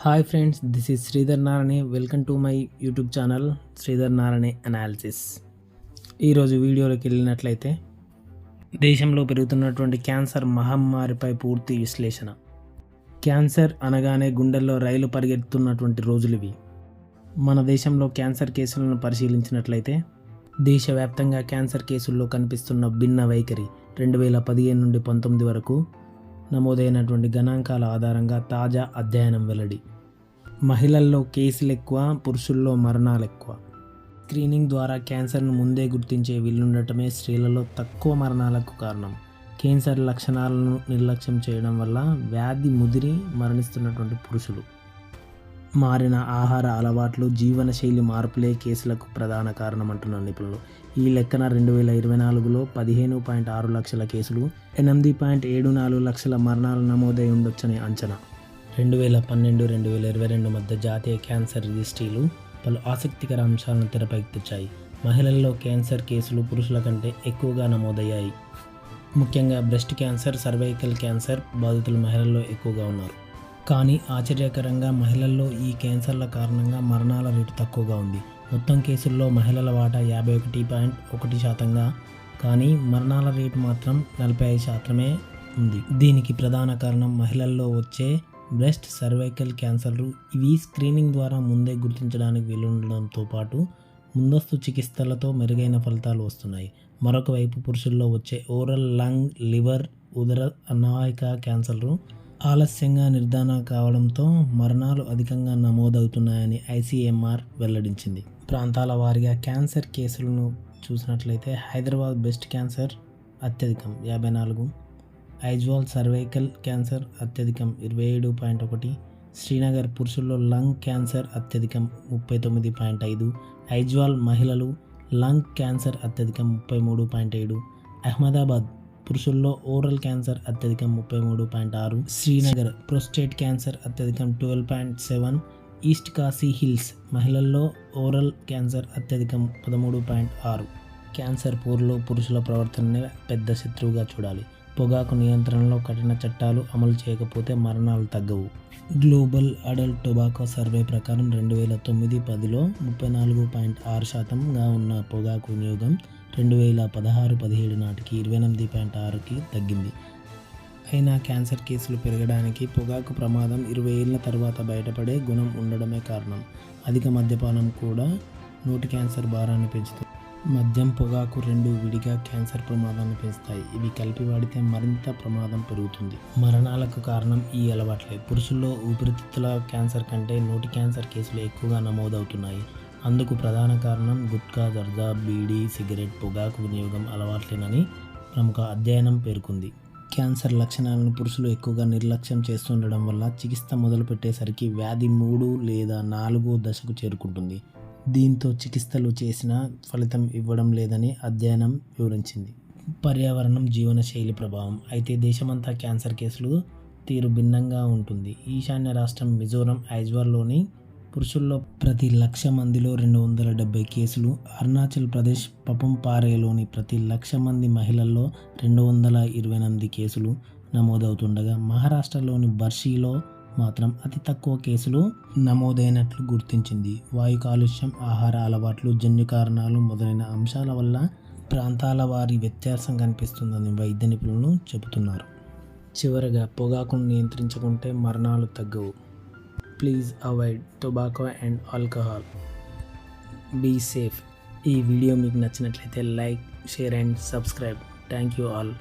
Hi friends, this is Sridhar Narayana. Welcome to my YouTube channel Sridhar Narayana analysis. ఈరోజు వీడియోలోకి వెళ్ళినట్లయితే దేశంలో పెరుగుతున్నటువంటి క్యాన్సర్ మహమ్మారిపై పూర్తి విశ్లేషణ. క్యాన్సర్ అనగానే గుండెల్లో రైలు పరిగెత్తుతున్నటువంటి రోజులు ఇవి. మన దేశంలో క్యాన్సర్ కేసులను పరిశీలించినట్లయితే దేశవ్యాప్తంగా క్యాన్సర్ కేసుల్లో కనిపిస్తున్న భిన్న వైఖరి 2015 నుండి 19 వరకు నమోదైనటువంటి గణాంకాల ఆధారంగా తాజా అధ్యయనం వెల్లడి. మహిళల్లో కేసులు ఎక్కువ, పురుషుల్లో మరణాలు ఎక్కువ. స్క్రీనింగ్ ద్వారా క్యాన్సర్ను ముందే గుర్తించే వీలుండటమే స్త్రీలలో తక్కువ మరణాలకు కారణం. క్యాన్సర్ లక్షణాలను నిర్లక్ష్యం చేయడం వల్ల వ్యాధి ముదిరి మరణిస్తున్నటువంటి పురుషులు. మారిన ఆహార అలవాట్లు, జీవనశైలి మార్పులే కేసులకు ప్రధాన కారణం అంటున్న నిపుణులు. ఈ లెక్కన 2024లో 15.6 లక్షల కేసులు, 8.74 లక్షల మరణాలు నమోదై ఉండొచ్చని అంచనా. 2012-2022 మధ్య జాతీయ క్యాన్సర్ రిజిస్ట్రీలు పలు ఆసక్తికర అంశాలను తెరపైకి తెచ్చాయి. మహిళల్లో క్యాన్సర్ కేసులు పురుషుల కంటే ఎక్కువగా నమోదయ్యాయి. ముఖ్యంగా బ్రెస్ట్ క్యాన్సర్, సర్వైకల్ క్యాన్సర్ బాధితులు మహిళల్లో ఎక్కువగా ఉన్నారు. కానీ ఆశ్చర్యకరంగా మహిళల్లో ఈ క్యాన్సర్ల కారణంగా మరణాల రేటు తక్కువగా ఉంది. మొత్తం కేసుల్లో మహిళల వాటా 51.1%గా, కానీ మరణాల రేటు మాత్రం 45% ఉంది. దీనికి ప్రధాన కారణం మహిళల్లో వచ్చే బ్రెస్ట్, సర్వైకల్ క్యాన్సర్లు. ఇవి స్క్రీనింగ్ ద్వారా ముందే గుర్తించడానికి వీలుండడంతో పాటు ముందస్తు చికిత్సలతో మెరుగైన ఫలితాలు వస్తున్నాయి. మరొక వైపు పురుషుల్లో వచ్చే ఓరల్, లంగ్, లివర్, ఉదర అనాయక క్యాన్సర్లు ఆలస్యంగా నిర్ధారణ కావడంతో మరణాలు అధికంగా నమోదవుతున్నాయని ఐసీఎంఆర్ వెల్లడించింది. ప్రాంతాల వారీగా క్యాన్సర్ కేసులను చూసినట్లయితే హైదరాబాద్ బ్రెస్ట్ క్యాన్సర్ అత్యధికం 54, ఐజ్వాల్ సర్వైకల్ క్యాన్సర్ అత్యధికం 27.1, శ్రీనగర్ పురుషుల్లో లంగ్ క్యాన్సర్ అత్యధికం 39.5, ఐజ్వాల్ మహిళలు లంగ్ క్యాన్సర్ అత్యధికం 33.7, అహ్మదాబాద్ పురుషుల్లో ఓరల్ క్యాన్సర్ అత్యధికం 33.6, శ్రీనగర్ ప్రోస్టేట్ క్యాన్సర్ అత్యధికం 12.7, ఈస్ట్ కాశీ హిల్స్ మహిళల్లో ఓరల్ క్యాన్సర్ అత్యధికం 13.6. క్యాన్సర్ పూర్లో పురుషుల ప్రవర్తననే పెద్ద శత్రువుగా చూడాలి. పొగాకు నియంత్రణలో కఠిన చట్టాలు అమలు చేయకపోతే మరణాలు తగ్గవు. గ్లోబల్ అడల్ట్ టొబాకో సర్వే ప్రకారం 2009-10లో 34.6%గా ఉన్న పొగాకు వినియోగం 2016-17 నాటికి 28.6కి తగ్గింది. అయినా క్యాన్సర్ కేసులు పెరగడానికి పొగాకు ప్రమాదం 20 ఏళ్ల తర్వాత బయటపడే గుణం ఉండడమే కారణం. అధిక మద్యపానం కూడా నోటి క్యాన్సర్ భారాన్ని పెంచుతుంది. మద్యం, పొగాకు రెండు విడిగా క్యాన్సర్ ప్రమాదాన్ని పెంచుతాయి. ఇవి కలిపి వాడితే మరింత ప్రమాదం పెరుగుతుంది. మరణాలకు కారణం ఈ అలవాట్లే. పురుషుల్లో ఊపిరితిత్తుల క్యాన్సర్ కంటే నోటి క్యాన్సర్ కేసులు ఎక్కువగా నమోదవుతున్నాయి. అందుకు ప్రధాన కారణం గుట్కా, జర్దా, బీడీ, సిగరెట్, పొగాకు వినియోగం అలవాట్లేనని ప్రముఖ అధ్యయనం పేర్కొంది. క్యాన్సర్ లక్షణాలను పురుషులు ఎక్కువగా నిర్లక్ష్యం చేస్తుండడం వల్ల చికిత్స మొదలుపెట్టేసరికి వ్యాధి 3 లేదా 4వ దశకు చేరుకుంటుంది. దీంతో చికిత్సలు చేసినా ఫలితం ఇవ్వడం లేదని అధ్యయనం వివరించింది. పర్యావరణం, జీవనశైలి ప్రభావం. అయితే దేశమంతా క్యాన్సర్ కేసులు తీరు భిన్నంగా ఉంటుంది. ఈశాన్య రాష్ట్రం మిజోరం, ఐజ్వాల్లోని పురుషుల్లో ప్రతి 1,00,000 మందిలో 270 కేసులు, అరుణాచల్ ప్రదేశ్ పపుంపారేలోని ప్రతి 1,00,000 మంది మహిళల్లో 228 కేసులు నమోదవుతుండగా మహారాష్ట్రలోని బర్షీలో మాత్రం అతి తక్కువ కేసులు నమోదైనట్లు గుర్తించింది. వాయు కాలుష్యం, ఆహార అలవాట్లు, జన్యు కారణాలు మొదలైన అంశాల వల్ల ప్రాంతాల వారి వ్యత్యాసం కనిపిస్తుందని వైద్య నిపుణులు చెబుతున్నారు. చివరగా పొగాకును నియంత్రించుకుంటే మరణాలు తగ్గవు. Please avoid tobacco and alcohol. Be safe. ఈ వీడియో మీకు నచ్చినట్లయితే like, share and subscribe. Thank you all.